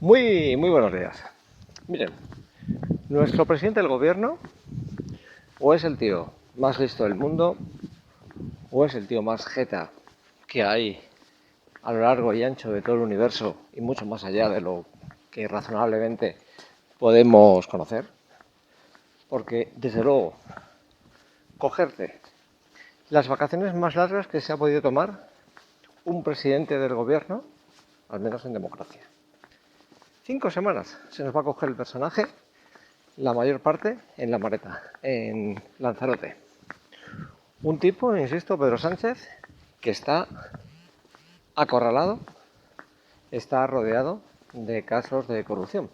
Muy buenos días. Miren, nuestro presidente del gobierno o es el tío más listo del mundo o es el tío más jeta que hay a lo largo y ancho de todo el universo y mucho más allá de lo que razonablemente podemos conocer. Porque, desde luego, cogerte las vacaciones más largas que se ha podido tomar un presidente del gobierno, al menos en democracia. 5 semanas se nos va a coger el personaje, la mayor parte en La Mareta, en Lanzarote. Un tipo, insisto, Pedro Sánchez, que está acorralado, está rodeado de casos de corrupción.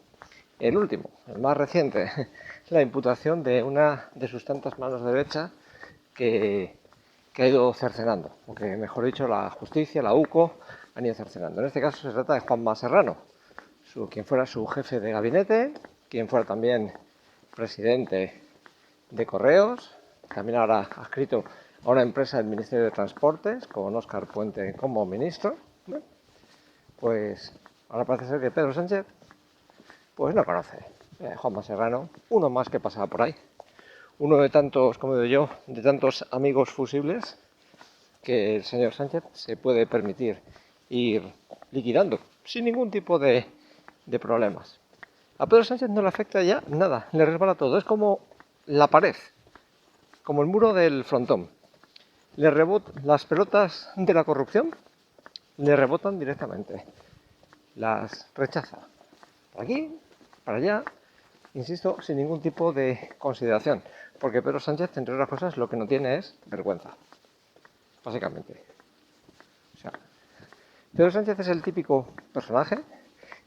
El último, el más reciente, la imputación de una de sus tantas manos derechas que ha ido cercenando, o que mejor dicho la justicia, la UCO, han ido cercenando. En este caso se trata de Juanma Serrano, quien fuera su jefe de gabinete, quien fuera también presidente de Correos, también ahora adscrito a una empresa del Ministerio de Transportes, con Óscar Puente como ministro. Bueno, pues ahora parece ser que Pedro Sánchez pues no conoce a Juanma Serrano, uno más que pasaba por ahí. Uno de tantos, como digo yo, de tantos amigos fusibles que el señor Sánchez se puede permitir ir liquidando sin ningún tipo de problemas. A Pedro Sánchez no le afecta ya nada, le resbala todo, es como la pared, como el muro del frontón. Le rebotan las pelotas de la corrupción, le rebotan directamente, las rechaza. Por aquí, para allá, insisto, sin ningún tipo de consideración, porque Pedro Sánchez, entre otras cosas, lo que no tiene es vergüenza, básicamente. O sea, Pedro Sánchez es el típico personaje,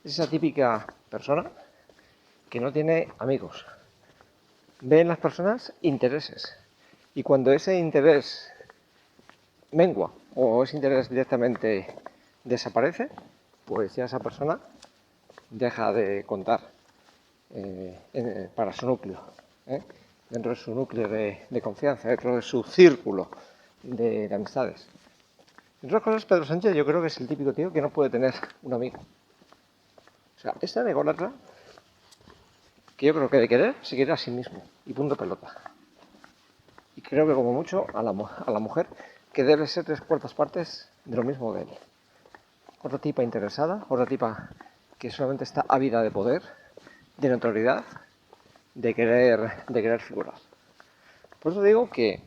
es esa típica persona que no tiene amigos, ve en las personas intereses, y cuando ese interés mengua o ese interés directamente desaparece, pues ya esa persona deja de contar para su núcleo, dentro de su núcleo de confianza, dentro de su círculo de amistades. Entre otras cosas, Pedro Sánchez yo creo que es el típico tío que no puede tener un amigo. O sea, es tan ególatra que yo creo que de querer se quiere a sí mismo y punto pelota. Y creo que como mucho a la mujer que debe ser 3/4 partes de lo mismo de él. Otra tipa interesada, otra tipa que solamente está ávida de poder, de notoriedad, de querer figurar. Por eso digo que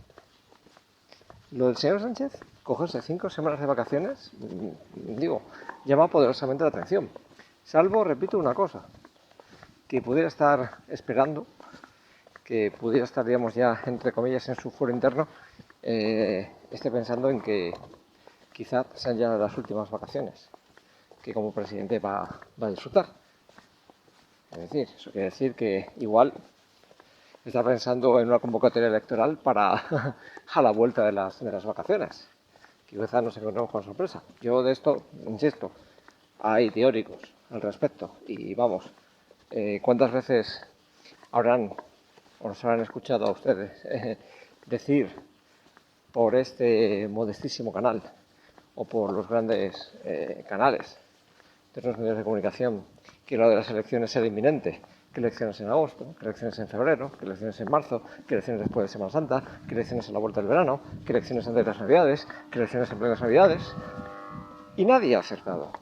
lo del señor Sánchez, cogerse 5 semanas de vacaciones, llama poderosamente la atención. Salvo, repito, una cosa, que pudiera estar esperando, que pudiera estar, digamos, ya, entre comillas, en su fuero interno, esté pensando en que quizás sean ya las últimas vacaciones que como presidente va a disfrutar. Es decir, eso quiere decir que igual está pensando en una convocatoria electoral para a la vuelta de las vacaciones, que quizás nos encontremos con sorpresa. Yo de esto, insisto, hay teóricos al respecto y vamos, ¿cuántas veces habrán o nos habrán escuchado a ustedes decir por este modestísimo canal o por los grandes canales de otros medios de comunicación que lo de las elecciones era inminente? ¿Qué elecciones en agosto? ¿Qué elecciones en febrero? ¿Qué elecciones en marzo? ¿Qué elecciones después de Semana Santa? ¿Qué elecciones en la vuelta del verano? ¿Qué elecciones antes de las Navidades? ¿Qué elecciones en plenas Navidades? Y nadie ha acertado.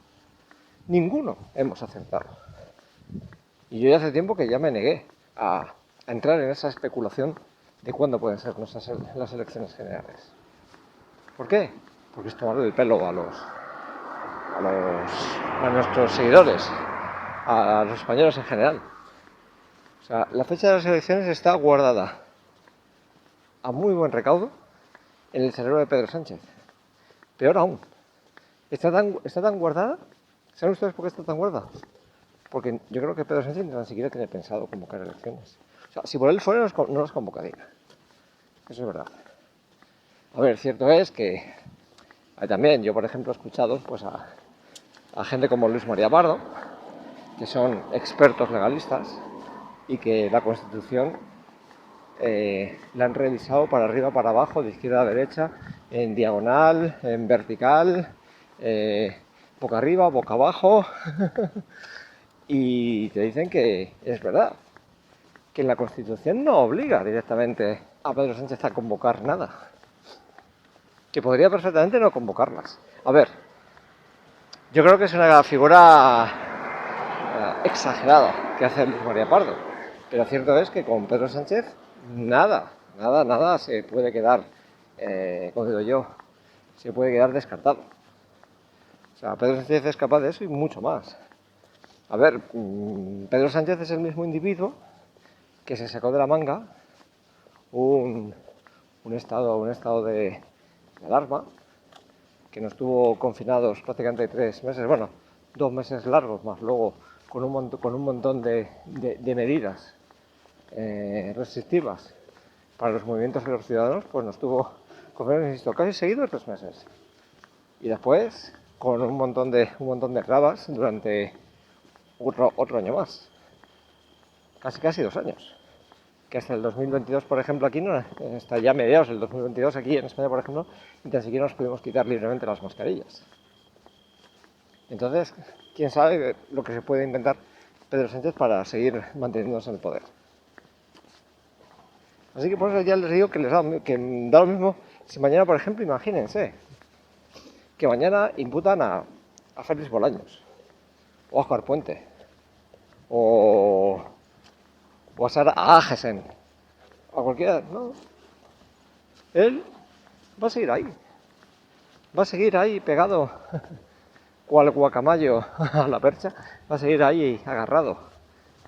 Ninguno hemos acertado. Y yo ya hace tiempo que ya me negué a entrar en esa especulación de cuándo pueden ser las elecciones generales. ¿Por qué? Porque es tomarle el pelo a nuestros seguidores, a los españoles en general. O sea, la fecha de las elecciones está guardada a muy buen recaudo en el cerebro de Pedro Sánchez. Peor aún, está tan guardada. ¿Saben ustedes por qué está tan guardada? Porque yo creo que Pedro Sánchez ni siquiera tiene pensado convocar elecciones. O sea, si por él fuera, no las convocaría. Eso es verdad. A ver, cierto es que también yo, por ejemplo, he escuchado pues, a gente como Luis María Pardo, que son expertos legalistas y que la Constitución la han revisado para arriba, para abajo, de izquierda a derecha, en diagonal, en vertical, boca arriba, boca abajo, y te dicen que es verdad, que la Constitución no obliga directamente a Pedro Sánchez a convocar nada, que podría perfectamente no convocarlas. A ver, yo creo que es una figura exagerada que hace Luis María Pardo, pero cierto es que con Pedro Sánchez nada se puede quedar, como digo yo, se puede quedar descartado. O sea, Pedro Sánchez es capaz de eso y mucho más. A ver, Pedro Sánchez es el mismo individuo que se sacó de la manga un estado de alarma, que nos tuvo confinados prácticamente 3 meses, bueno, 2 meses largos más luego con un montón de medidas restrictivas para los movimientos de los ciudadanos, pues nos tuvo confinados, insisto, casi seguidos 3 meses. Y después con un montón de trabas durante otro año más, casi 2 años. Que hasta el 2022, por ejemplo, aquí no, hasta ya mediados del 2022, aquí en España, por ejemplo, ni tan siquiera nos pudimos quitar libremente las mascarillas. Entonces, quién sabe lo que se puede inventar Pedro Sánchez para seguir manteniéndose en el poder. Así que por eso ya les digo que da lo mismo si mañana, por ejemplo, imagínense que mañana imputan a Félix Bolaños, o a Oscar Puente, o a Sara Agesen, a cualquiera, no. Él va a seguir ahí pegado cual guacamayo a la percha, va a seguir ahí agarrado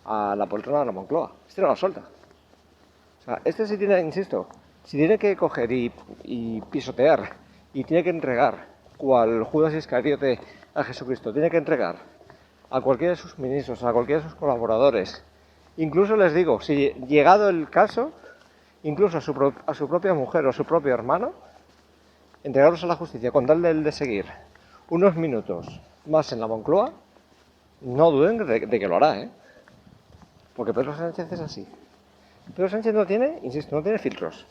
a la poltrona de la Moncloa. Este no lo suelta. O sea, este sí tiene, insisto, si tiene que coger y pisotear y tiene que entregar, cual Judas Iscariote a Jesucristo, tiene que entregar a cualquiera de sus ministros, a cualquiera de sus colaboradores, incluso les digo, si llegado el caso, incluso a su propia mujer o a su propio hermano, entregarlos a la justicia con tal de seguir unos minutos más en la Moncloa, no duden de que lo hará, ¿eh? Porque Pedro Sánchez es así. Pedro Sánchez no tiene, insisto, no tiene filtros.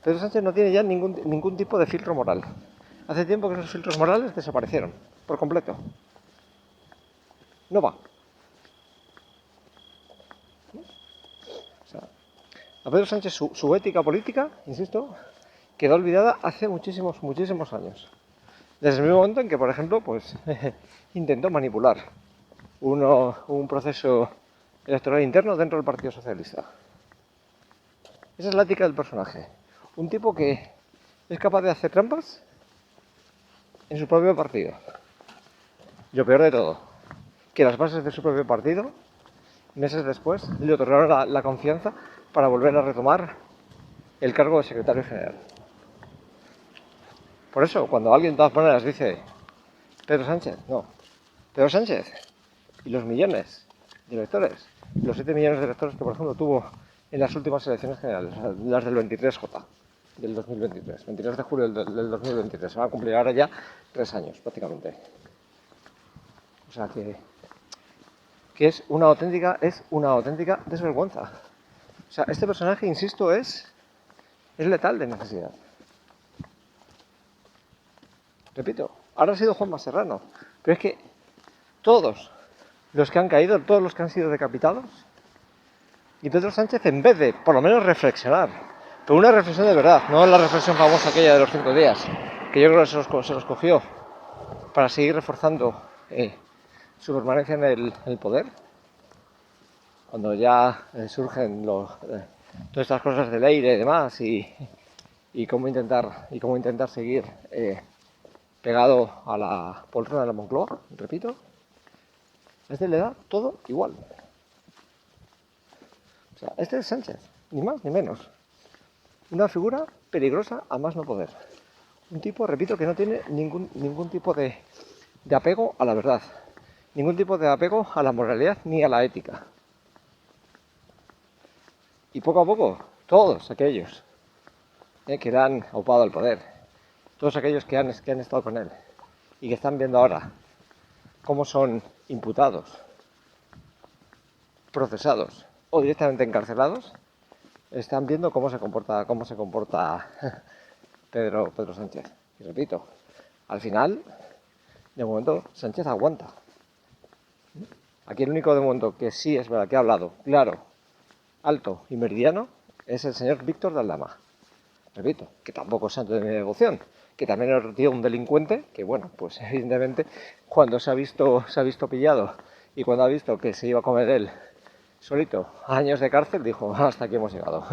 Pedro Sánchez no tiene ya ningún tipo de filtro moral. Hace tiempo que esos filtros morales desaparecieron, por completo. No va. O sea, a Pedro Sánchez su ética política, insisto, quedó olvidada hace muchísimos años. Desde el mismo momento en que, por ejemplo, pues intentó manipular un proceso electoral interno dentro del Partido Socialista. Esa es la ética del personaje. Un tipo que es capaz de hacer trampas en su propio partido. Y lo peor de todo, que las bases de su propio partido, meses después, le otorgaron la confianza para volver a retomar el cargo de secretario general. Por eso, cuando alguien de todas maneras dice Pedro Sánchez, no. Pedro Sánchez y los millones de electores, los 7 millones de electores que, por ejemplo, tuvo en las últimas elecciones generales, las del 23J, del 2023, 23 de julio del 2023. Se van a cumplir ahora ya 3 años, prácticamente. O sea que es una auténtica desvergüenza. O sea, este personaje, insisto, es letal de necesidad. Repito, ahora ha sido Juanma Serrano, pero es que todos los que han caído, todos los que han sido decapitados, y Pedro Sánchez, en vez de, por lo menos, reflexionar, pero una reflexión de verdad, no la reflexión famosa aquella de los 5 días, que yo creo que se los cogió para seguir reforzando su permanencia en el poder, cuando ya surgen todas estas cosas de ley y demás, y cómo intentar seguir pegado a la poltrona de la Moncloa, repito, a este le da todo igual. O sea, este es Sánchez, ni más ni menos. Una figura peligrosa a más no poder. Un tipo, repito, que no tiene ningún tipo de apego a la verdad, ningún tipo de apego a la moralidad ni a la ética. Y poco a poco, todos aquellos que le han ocupado el poder, todos aquellos que han estado con él y que están viendo ahora cómo son imputados, procesados o directamente encarcelados, están viendo cómo se comporta Pedro Sánchez. Y repito, al final, de momento, Sánchez aguanta. Aquí el único de momento que sí es verdad que ha hablado claro, alto y meridiano es el señor Víctor de Aldama. Repito, que tampoco es santo de mi devoción, que también es un delincuente, que bueno, pues evidentemente cuando se ha visto pillado y cuando ha visto que se iba a comer él solito años de cárcel, dijo, hasta aquí hemos llegado.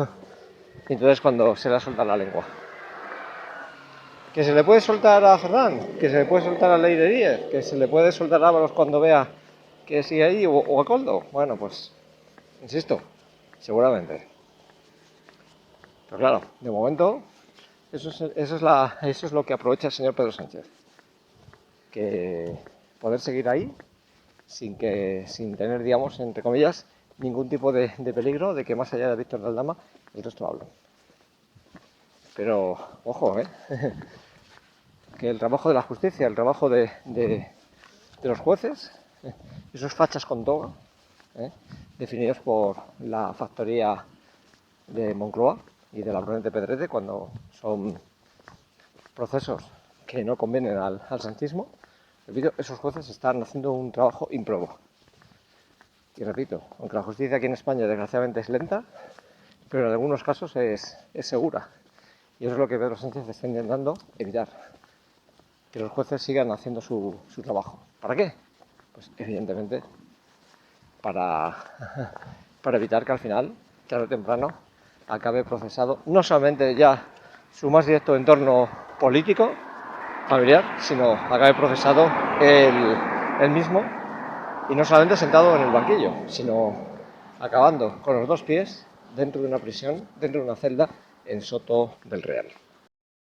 Y entonces cuando se le ha soltado la lengua. Que se le puede soltar a Ferran, que se le puede soltar a Leire Díez, que se le puede soltar a Ábalos cuando vea que sigue ahí, o a Coldo. Bueno, pues, insisto, seguramente. Pero claro, de momento, eso es lo que aprovecha el señor Pedro Sánchez. Que poder seguir ahí sin tener, digamos, entre comillas, ningún tipo de peligro de que más allá de Víctor de Aldama el resto hablen. Pero, ojo, que el trabajo de la justicia, el trabajo de los jueces, esos fachas con toga, definidos por la factoría de Moncloa y de la Brunete Pedrete, cuando son procesos que no convienen al sanchismo, repito, esos jueces están haciendo un trabajo ímprobo. Y repito, aunque la justicia aquí en España desgraciadamente es lenta, pero en algunos casos es segura. Y eso es lo que Pedro Sánchez está intentando evitar. Que los jueces sigan haciendo su trabajo. ¿Para qué? Pues evidentemente para evitar que al final, tarde o temprano, acabe procesado no solamente ya su más directo entorno político, familiar, sino acabe procesado él mismo, y no solamente sentado en el banquillo, sino acabando con los dos pies dentro de una prisión, dentro de una celda en Soto del Real.